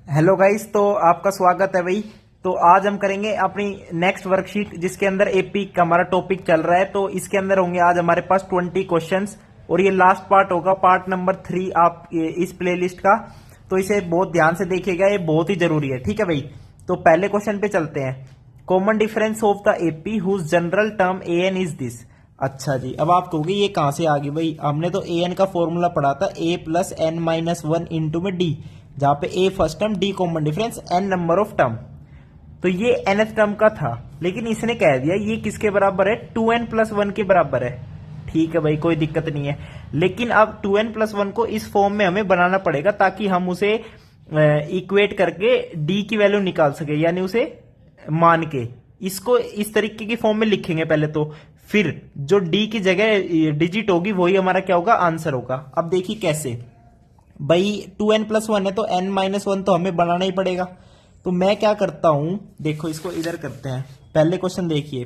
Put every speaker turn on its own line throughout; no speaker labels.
Hello guys, तो आपका स्वागत है भाई। तो आज हम करेंगे अपनी नेक्स्ट वर्कशीट जिसके अंदर एपी का हमारा टॉपिक चल रहा है। तो इसके अंदर होंगे आज हमारे पास 20 क्वेश्चंस और ये लास्ट पार्ट होगा, पार्ट नंबर 3 आप इस प्लेलिस्ट का। तो इसे बहुत ध्यान से देखिएगा, ये बहुत ही जरूरी है। ठीक है भाई, तो पहले क्वेश्चन पे चलते हैं। Common difference of the AP whose general term a n is this. अच्छा जी, अब आप कहोगे ये कहां से आ गई भाई? हमने तो ए एन का फॉर्मूला पढ़ा था, a plus n minus one into में डी, जहां पे a first term, d common difference, n number of term. तो ये nth टर्म का था, लेकिन इसने कह दिया ये किसके बराबर है? 2n प्लस वन के बराबर है। ठीक है भाई, कोई दिक्कत नहीं है। लेकिन अब 2n प्लस वन को इस फॉर्म में हमें बनाना पड़ेगा ताकि हम उसे इक्वेट करके डी की वैल्यू निकाल सके, यानी उसे मान के इसको इस तरीके की फॉर्म में लिखेंगे पहले तो। फिर जो डी की जगह डिजिट होगी वही हमारा क्या होगा? आंसर होगा। अब देखिए कैसे भाई, 2n प्लस वन है तो n माइनस वन तो हमें बनाना ही पड़ेगा। तो मैं क्या करता हूं, देखो इसको इधर करते हैं। पहले क्वेश्चन देखिए,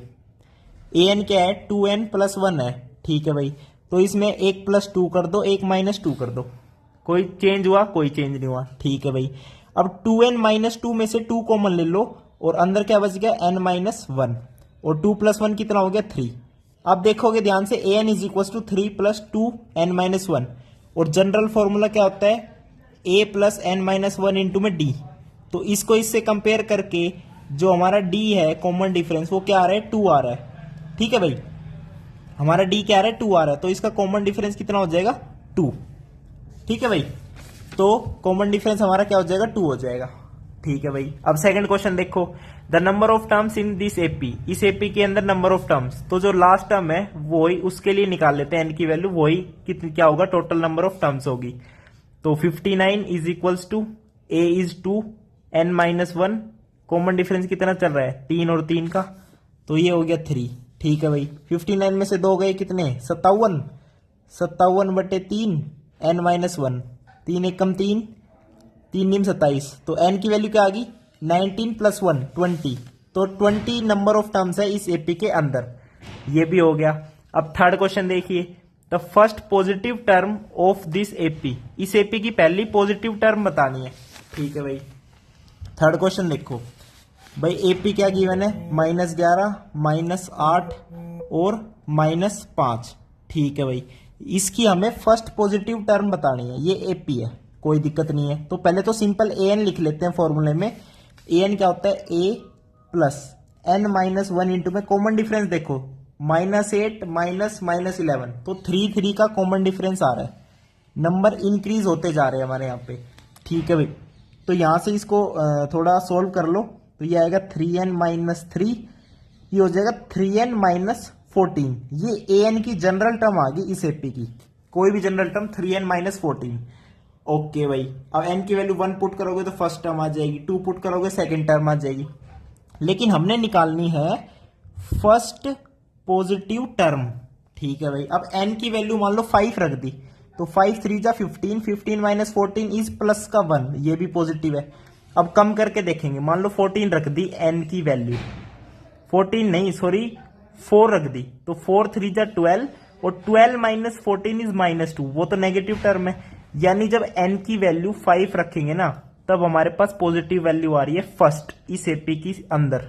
an क्या है? 2n प्लस वन है। ठीक है भाई, तो इसमें एक प्लस टू कर दो, एक माइनस टू कर दो। कोई चेंज हुआ? कोई चेंज नहीं हुआ। ठीक है भाई, अब 2n माइनस टू में से 2 कॉमन ले लो और अंदर क्या बच गया? n माइनस वन, और 2 प्लस वन कितना हो गया? 3। अब देखोगे ध्यान से, an is equal to 3 plus two n minus one, और जनरल फॉर्मूला क्या होता है? a plus n minus one into में डी। तो इसको इससे कंपेयर करके जो हमारा d है कॉमन डिफरेंस, वो क्या आ रहा है? 2 आ रहा है। ठीक है भाई, हमारा d क्या आ रहा है? 2 आ रहा है, तो इसका कॉमन डिफरेंस कितना हो जाएगा? 2। ठीक है भाई, तो कॉमन डिफरेंस हमारा क्या हो जाएगा? 2 हो जाएगा। ठीक है भाई, अब सेकंड क्वेश्चन देखो। The number of terms in this AP, इस एपी के अंदर नंबर ऑफ टर्म्स, तो जो लास्ट टर्म है वही, उसके लिए निकाल लेते हैं एन की वैल्यू, वही कितनी क्या होगा? टोटल नंबर ऑफ टर्म्स होगी। तो 59 is equals to a is 2 n minus one, common difference कितना चल रहा है? 3 और 3 का, तो ये हो गया 3। ठीक है भाई, 59 में से 2 गए कितने? 57, 57 बटे 3 एन माइनस वन, 3 एक कम 3, 3 नीम 27, तो n की वैल्यू क्या आ गई? 19 प्लस वन 20, तो 20 नंबर ऑफ टर्म्स है इस एपी के अंदर। ये भी हो गया। अब थर्ड क्वेश्चन देखिए, the first positive term of this AP, इस एपी की पहली पॉजिटिव टर्म बतानी है। ठीक है भाई, थर्ड क्वेश्चन देखो भाई, एपी क्या गिवन है? -11, -8 और -5। ठीक है भाई, इसकी हमें फर्स्ट पॉजिटिव टर्म बतानी है। ये एपी है, कोई दिक्कत नहीं है। तो पहले तो सिंपल ए एन लिख लेते हैं फॉर्मूले में। ए एन क्या होता है? A plus n minus one into में कॉमन डिफरेंस देखो, -8 माइनस 11, तो 3 का कॉमन डिफरेंस आ रहा है। नंबर इंक्रीज होते जा रहे हैं हमारे यहाँ पे। ठीक है भाई, तो यहां से इसको थोड़ा सोल्व कर लो, तो ये आएगा 3n माइनस 3, ये हो जाएगा 3n माइनस 14। ये ए एन की जनरल टर्म आ गई इस एपी की, कोई भी general term 3n minus 14। Okay भाई, अब n की वैल्यू 1 पुट करोगे तो फर्स्ट टर्म आ जाएगी, 2 पुट करोगे सेकंड टर्म आ जाएगी। लेकिन हमने निकालनी है फर्स्ट पॉजिटिव टर्म। ठीक है भाई, अब n की वैल्यू मान लो 5 रख दी, तो 5 3 जा 15, 15 माइनस 14 इज प्लस का 1, ये भी पॉजिटिव है। अब कम करके देखेंगे, मान लो 14 रख दी n की वैल्यू, 14 नहीं सॉरी 4 रख दी, तो 4 3 जा 12, और 12 माइनस 14 इज -2, वो तो नेगेटिव टर्म है। यानी जब n की वैल्यू 5 रखेंगे ना, तब हमारे पास पॉजिटिव वैल्यू आ रही है फर्स्ट इस एपी की अंदर।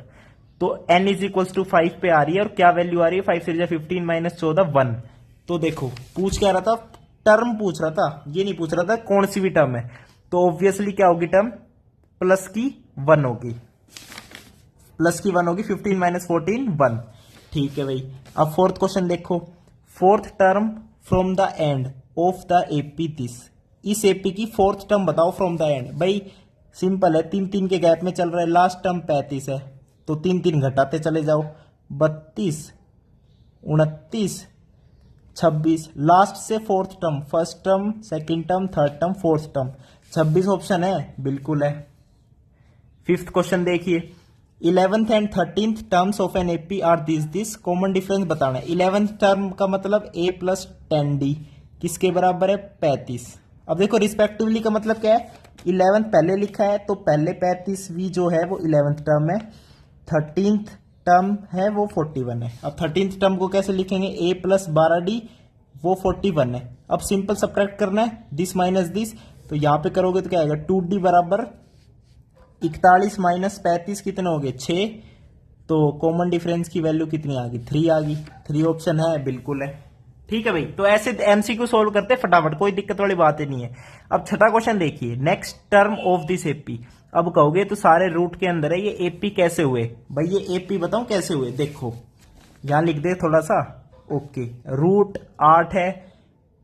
तो n इज इक्वल्स टू 5 पे आ रही है, और क्या वैल्यू आ रही है? 5 से 15 माइनस 14 1। तो देखो पूछ क्या रहा था? टर्म पूछ रहा था, ये नहीं पूछ रहा था कौन सी भी टर्म है। तो ऑब्वियसली क्या होगी टर्म? प्लस की 1 होगी, प्लस की 1 होगी, 15 माइनस 14 1। ठीक है भाई, अब फोर्थ क्वेश्चन देखो, fourth term from the end of the AP this, इस एपी की फोर्थ टर्म बताओ फ्रॉम द एंड। भाई सिंपल है, 3 3 के गैप में चल रहा है, लास्ट टर्म 35 है, तो 3 3 घटाते चले जाओ, 32 29 26, लास्ट से fourth term, first term second term third term fourth term, 26 option है, बिल्कुल है। फिफ्थ क्वेश्चन देखिए, 11th and 13th terms of an AP are this common difference बताना है। 11th टर्म का मतलब a प्लस 10d किसके बराबर है? 35। अब देखो रिस्पेक्टिवली का मतलब क्या है? 11th पहले लिखा है तो पहले 35वीं जो है वो 11th टर्म है, 13th टर्म है वो 41 है। अब 13th टर्म को कैसे लिखेंगे? a प्लस 12d, वो 41 है। अब सिंपल सब्ट्रैक्ट करना है, दिस माइनस दिस, तो यहां पे करोगे तो क्या आएगा? 2d बराबर 41 माइनस 35 कितने हो गए 6। तो कॉमन डिफरेंस की वैल्यू कितनी आ गई 3 आ गई। 3 ऑप्शन है, बिल्कुल है। ठीक है भाई, तो ऐसे एमसीक्यू सोल्व करते हैं फटाफट, कोई दिक्कत वाली बात ही नहीं है। अब छठा क्वेश्चन देखिए, next term of this AP. अब कहोगे तो सारे रूट के अंदर है, ये एपी कैसे हुए भाई, ये एपी बताऊं कैसे हुए। देखो यहां लिख दे थोड़ा सा, ओके। रूट 8 है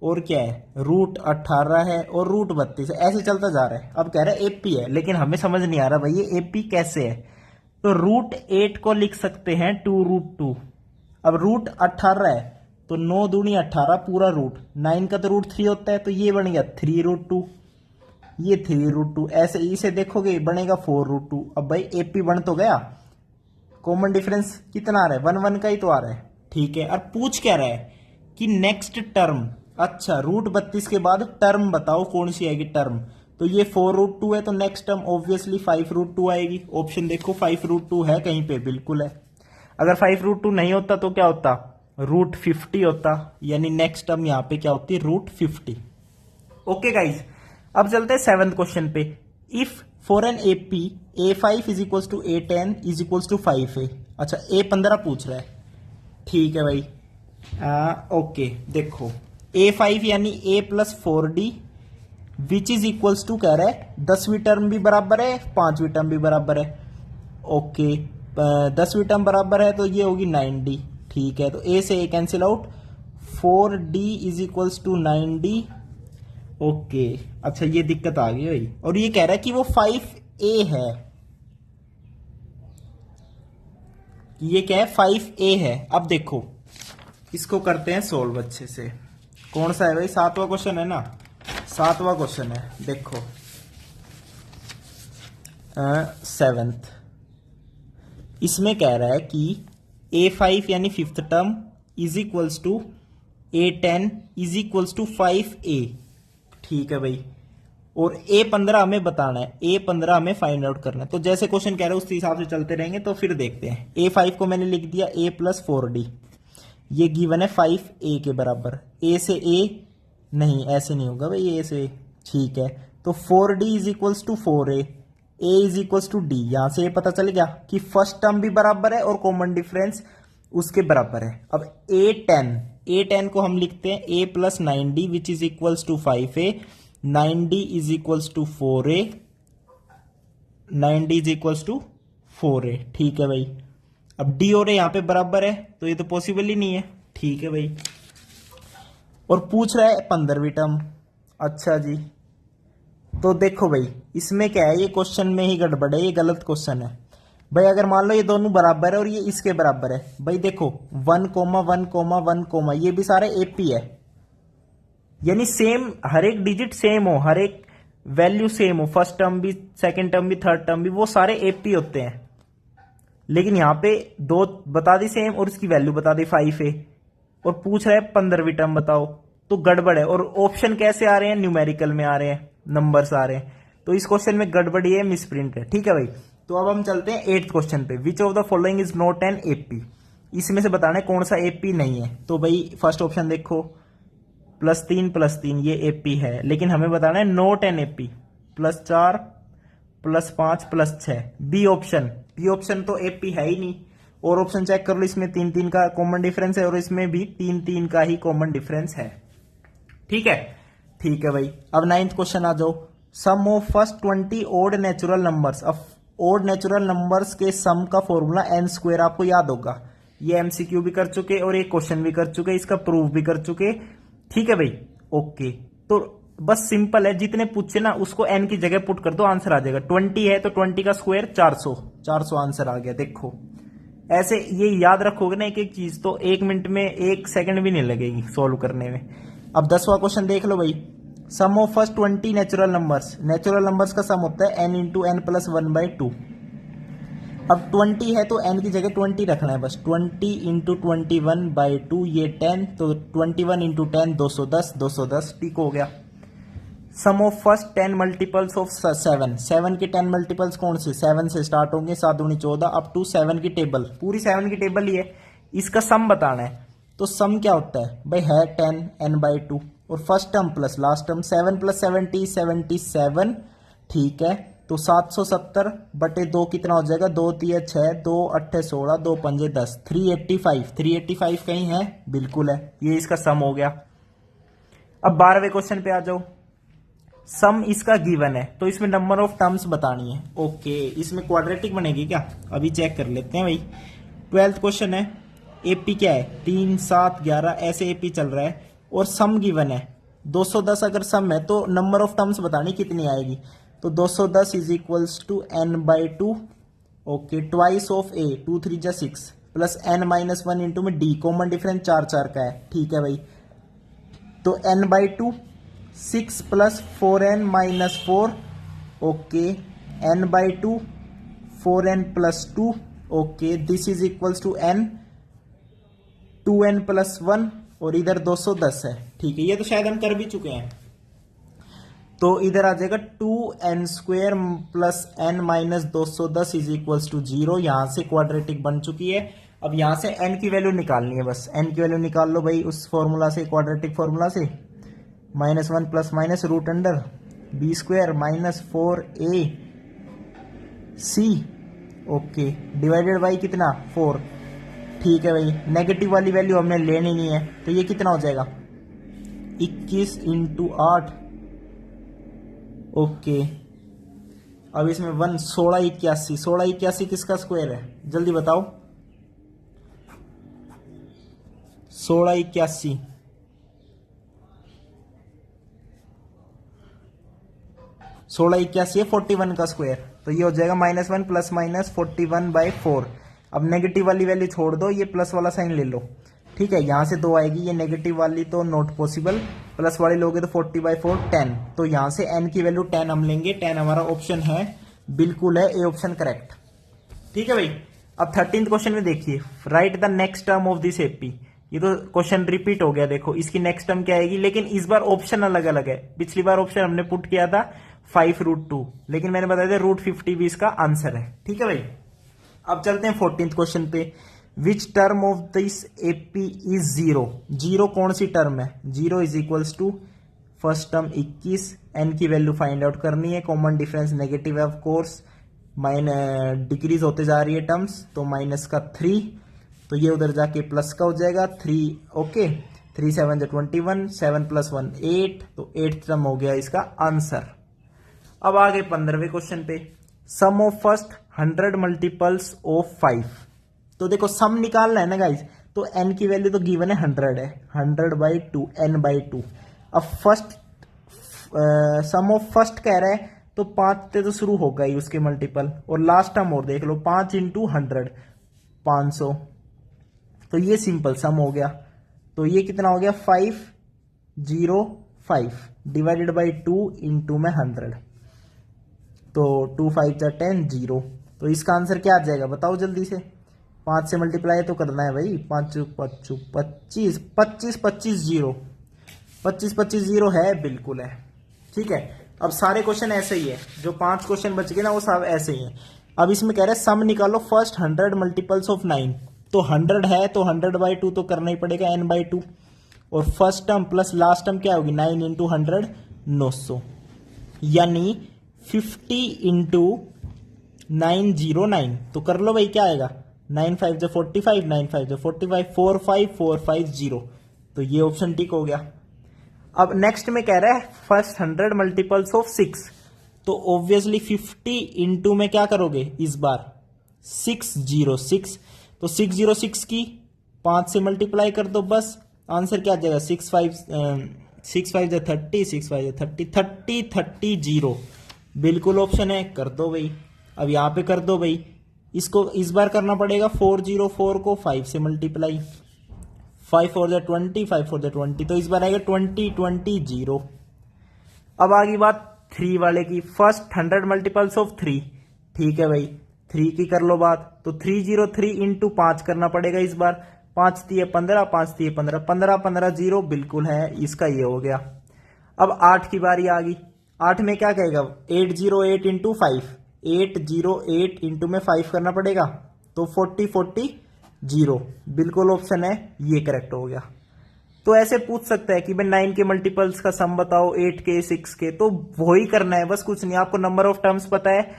और क्या है रूट 18 है और रूट 32 है, ऐसे चलता जा रहा है। अब कह रहा है एपी है, लेकिन हमें समझ नहीं आ रहा भाई ये एपी कैसे है। तो रूट 8 को लिख सकते हैं 2√2। अब रूट 18 है तो 9 दूनी 18 पूरा रूट, 9 का तो रूट 3 होता है, तो ये बन गया 3√2, ये 3√2। ऐसे इसे देखोगे बनेगा 4√2। अब भाई एपी बन तो गया। कॉमन डिफरेंस कितना आ रहा है 1 1 का ही तो आ रहा है। ठीक है, और पूछ क्या रहा है कि नेक्स्ट टर्म। अच्छा, रूट 32 के बाद टर्म बताओ कौन सी आएगी टर्म। तो ये 4√2 है, तो नेक्स्ट टर्म ऑब्वियसली 5√2 आएगी। ऑप्शन देखो 5√2 है कहीं पे, बिल्कुल है। अगर 5√2 नहीं होता तो क्या होता, √50 होता, यानी नेक्स्ट टर्म यहां पे क्या होती, √50। ओके गाइज, अब चलते हैं 7th क्वेश्चन पे। If for an AP A5 is equal to A10 is equal to 5A। अच्छा, A15 पूछ रहा है। ठीक है भाई, ओके। देखो A5 यानी A+4D which is equals to कह रहा है 10वीं टर्म भी बराबर है 5वीं टर्म भी बराबर है। ओके, 10वीं टर्म बराबर है तो ये होगी 9D। ठीक है, तो A से A cancel out, 4D is equals to 9D। Okay, अच्छा ये दिक्कत आ गई भाई। और ये कह रहा है कि वो 5A है, ये क्या है 5A है। अब देखो इसको करते हैं सोल्व अच्छे से। कौन सा है भाई, 7वां क्वेश्चन है ना, 7वां क्वेश्चन है। देखो 7th, इसमें कह रहा है कि A5 यानी 5th term is equals to A10 is equals to 5A। ठीक है भाई, और A15 हमें बताना है, A15 हमें फाइंड आउट करना है। तो जैसे क्वेश्चन कह रहा है उस हिसाब से चलते रहेंगे। तो फिर देखते हैं, A5 को मैंने लिख दिया A+4D, ये गिवन है 5A के बराबर। A से A नहीं, ऐसे नहीं होगा भाई, A से। ठीक है, तो 4D is equals to 4A, A is equals to D। यहां से ये पता चल गया कि फर्स्ट टर्म भी बराबर है और कॉमन डिफरेंस उसके बराबर है। अब A10 को हम लिखते हैं A+9D which is equals to 5A। 9D is equals to 4A, 9D is equals to 4A। ठीक है भाई, अब D और A यहां पे बराबर है, तो ये तो पॉसिबल ही नहीं है। ठीक है भाई, और पूछ रहा है 15वीं टर्म। अच्छा जी, तो देखो भाई इसमें क्या है, ये क्वेश्चन में ही गड़बड़ है, ये गलत क्वेश्चन है भाई। अगर मान लो ये दोनों बराबर है और ये इसके बराबर है, भाई देखो 1,1,1,1, ये भी सारे एपी है, यानी सेम, हर एक डिजिट सेम हो, हर एक वैल्यू सेम हो, फर्स्ट टर्म भी, सेकंड टर्म भी, थर्ड टर्म भी, वो सारे एपी होते हैं। लेकिन यहां पे दो बता दी सेम और इसकी वैल्यू बता दी 5A, और पूछ रहा है 15वीं टर्म बताओ, तो गड़बड़ है। और ऑप्शन कैसे आ रहे हैं, न्यूमेरिकल में आ रहे हैं, नंबर्स आ रहे हैं, तो इस क्वेश्चन में गड़बड़ी है, मिसप्रिंट है। ठीक है भाई, तो अब हम चलते हैं 8th क्वेश्चन पे। Which of the following is not an AP, इसमें से बताना है कौन सा एपी नहीं है। तो भाई फर्स्ट ऑप्शन देखो, +3 ये एपी है, लेकिन हमें बताना है not an AP. +4 +5 +6, B option तो एपी है ही नहीं। और ऑप्शन चेक कर लो, इसमें 3 का कॉमन डिफरेंस है और इसमें भी 3 का ही कॉमन डिफरेंस है। ठीक है, ठीक है भाई। अब 9th क्वेश्चन आ जाओ। Sum of first 20 odd natural numbers. अब ओड नेचुरल नंबर्स के सम का फॉर्मूला n² आपको याद होगा, ये एमसीक्यू भी कर चुके और एक क्वेश्चन भी कर चुके, इसका प्रूफ भी कर चुके। ठीक है भाई, ओके। तो बस सिंपल है, जितने पूछे ना उसको n की जगह पुट कर दो, आंसर आ जाएगा। 20 है तो 20 का स्क्वायर 400 आंसर आ गया। देखो ऐसे ये याद रखोगे ना एक एक चीज, तो 1 मिनट में 1 सेकंड भी नहीं लगेगी सोल्व करने में। अब 10वां क्वेश्चन देख लो भाई। सम ऑफ फर्स्ट 20 नेचुरल नंबर्स का सम होता है n इंटू n प्लस 1/2। अब 20 है तो n की जगह 20 रखना है बस। 20 इंटू 21/2 ये 10, तो 21 इंटू 10 210 ठीक हो गया। सम ऑफ फर्स्ट 10 मल्टीपल्स ऑफ 7 के 10 मल्टीपल्स कौन से, 7 से स्टार्ट होंगे, 7 दूनी 14 अप टू 7 की टेबल, पूरी 7 की टेबल ही है, इसका सम बताना है। तो सम क्या होता है भाई, है 10 n/2 और first term plus last term, 7 + 70 77। ठीक है, तो 770 बटे 2 कितना हो जाएगा, 2 3 6, 2 8 16, 2 5 10, 385 कहीं है, बिल्कुल है, ये इसका सम हो गया। अब 12वें क्वेश्चन पे आ जाओ। सम इसका गिवन है तो इसमें नंबर ऑफ टर्म्स बतानी है। ओके, इसमें क्वाड्रेटिक बनेगी क्या, अभी चेक कर लेते हैं भाई। 12th क्वेश्चन है, एपी क्या है, 3 7 11 ऐसे एपी चल रहा है और सम गिवन है 210। अगर सम है तो नंबर ऑफ टर्म्स बतानी कितनी आएगी, तो 210 is equals to n/2। Okay, twice of a, 2 3 जा 6 प्लस n-1 इंटू में डी, कॉमन डिफरेंस 4 4 का है, ठीक है भाई। तो n/2 6 plus 4n-4, okay, n/2 4n plus 2, okay, this is equals to n 2n plus 1 और इधर 210 है, ठीक है। ये तो शायद हम कर भी चुके हैं, तो इधर आ जाएगा 2n² plus n minus 210 is equals to 0। यहां से क्वाड्रेटिक बन चुकी है। अब यहां से n की वैल्यू निकालनी है, बस n की वैल्यू निकाल लो भाई उस फॉर्मूला से, क्वाड्रेटिक फॉर्मूला से, -1 plus minus root under b² minus 4ac, okay, divided by कितना 4, ठीक है भाई। नेगेटिव वाली वैल्यू हमने लेनी नहीं है, तो ये कितना हो जाएगा 21 इंटू 8, ओके। अब इसमें 1 16 81 किसका स्क्वायर है, जल्दी बताओ, 16 81 है 41 का स्क्वायर, तो ये हो जाएगा -1 प्लस माइनस 41/4। अब नेगेटिव वाली वैल्यू छोड़ दो, ये प्लस वाला साइन ले लो, ठीक है। यहां से 2 आएगी, ये नेगेटिव वाली तो नॉट पॉसिबल, प्लस वाली लोगे तो 40/4 10, तो यहां से n की वैल्यू 10 हम लेंगे। 10 हमारा ऑप्शन है, बिल्कुल है, ए ऑप्शन करेक्ट, ठीक है भाई। अब 13th क्वेश्चन में देखिए, right the next term of this AP. ये तो क्वेश्चन रिपीट हो गया, देखो इसकी नेक्स्ट टर्म क्या आएगी, लेकिन इस बार ऑप्शन अलग अलग है। पिछली बार ऑप्शन हमने पुट किया था 5√2, लेकिन मैंने बताया था √50 भी इसका आंसर है, ठीक है भाई। अब चलते हैं 14th क्वेश्चन पे। Which term of this AP is 0, 0 कौन सी टर्म है, 0 is equals to first term 21, n की वैल्यू फाइंड आउट करनी है, कॉमन डिफरेंस नेगेटिव है ऑफ कोर्स, डिक्रीज होते जा रही है टर्म्स, तो माइनस का 3, तो ये उधर जाके प्लस का हो जाएगा 3, ओके, 3 7 जा 21, 7 प्लस 1 8, तो 8th टर्म हो गया इसका आंसर। अब आगे 15वें क्वेश्चन पे, सम ऑफ फर्स्ट 100 मल्टीपल्स ऑफ 5। तो देखो सम निकालना है ना गाइज, तो n की वैल्यू तो गिवन है 100 है, 100/2 n/2। अब फर्स्ट सम ऑफ फर्स्ट कह रहा है, तो 5 से तो शुरू होगा ही उसके मल्टीपल, और लास्ट टर्म और देख लो 5 इंटू 100 500, तो ये सिंपल सम हो गया। तो ये कितना हो गया 505 डिवाइडेड बाई 2 इंटू में 100, तो 2 5 10 0, तो इसका आंसर क्या आ जाएगा बताओ जल्दी से। 5 से मल्टीप्लाई तो करना है भाई, 5 5 25 25 25 0, 25 25 0 है, बिल्कुल है, ठीक है। अब सारे क्वेश्चन ऐसे ही है, जो 5 क्वेश्चन बच गए ना वो सब ऐसे ही है। अब इसमें कह रहे हैं सम निकालो फर्स्ट 100 मल्टीपल्स ऑफ 9, तो 100 है तो 100/2 तो करना ही पड़ेगा n/2, और first term plus last term क्या होगी 9 इंटू 100 900, यानी 50 इंटू 909, तो कर लो भाई क्या आएगा 9 5 जो 45, 9 5 जो 45, 45450, तो ये ऑप्शन टिक हो गया। अब नेक्स्ट में कह रहा है फर्स्ट 100 मल्टीपल्स ऑफ 6, तो ऑब्वियसली 50 इंटू में क्या करोगे इस बार 606, तो 606 की 5 से मल्टीप्लाई कर दो, बस आंसर क्या आ जाएगा 6 5 जो 30, 6 5 जो 30 30 30 0, बिल्कुल ऑप्शन है, कर दो भाई। अब यहाँ पे कर दो भाई, इसको इस बार करना पड़ेगा 404 को 5 से मल्टीप्लाई, 5 4 जो 20, 5 4 जो 20, तो इस बार आएगा 20 20 0। अब आगे बात 3 वाले की, फर्स्ट 100 मल्टीपल्स ऑफ 3, ठीक है भाई 3 की कर लो बात, तो 303 इंटू 5 करना पड़ेगा इस बार, 5 3 15, 5 3 15, 15 15 0, बिल्कुल है, इसका ये हो गया। अब 8 की बारी आ गई, 8 में क्या कहेगा 808 इंटू 5, 808 इंटू में 5 करना पड़ेगा, तो 40 40 0, बिल्कुल ऑप्शन है, ये करेक्ट हो गया। तो ऐसे पूछ सकता है कि भाई 9 के मल्टीपल्स का सम बताओ, 8 के, 6 के, तो वही करना है, बस कुछ नहीं। आपको नंबर ऑफ टर्म्स पता है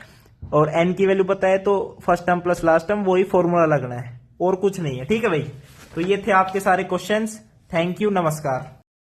और एन की वैल्यू पता है, तो first term plus last term वही फॉर्मूला लगना है और कुछ नहीं है। ठीक है भाई, तो ये थे आपके सारे क्वेश्चंस। थैंक यू, नमस्कार।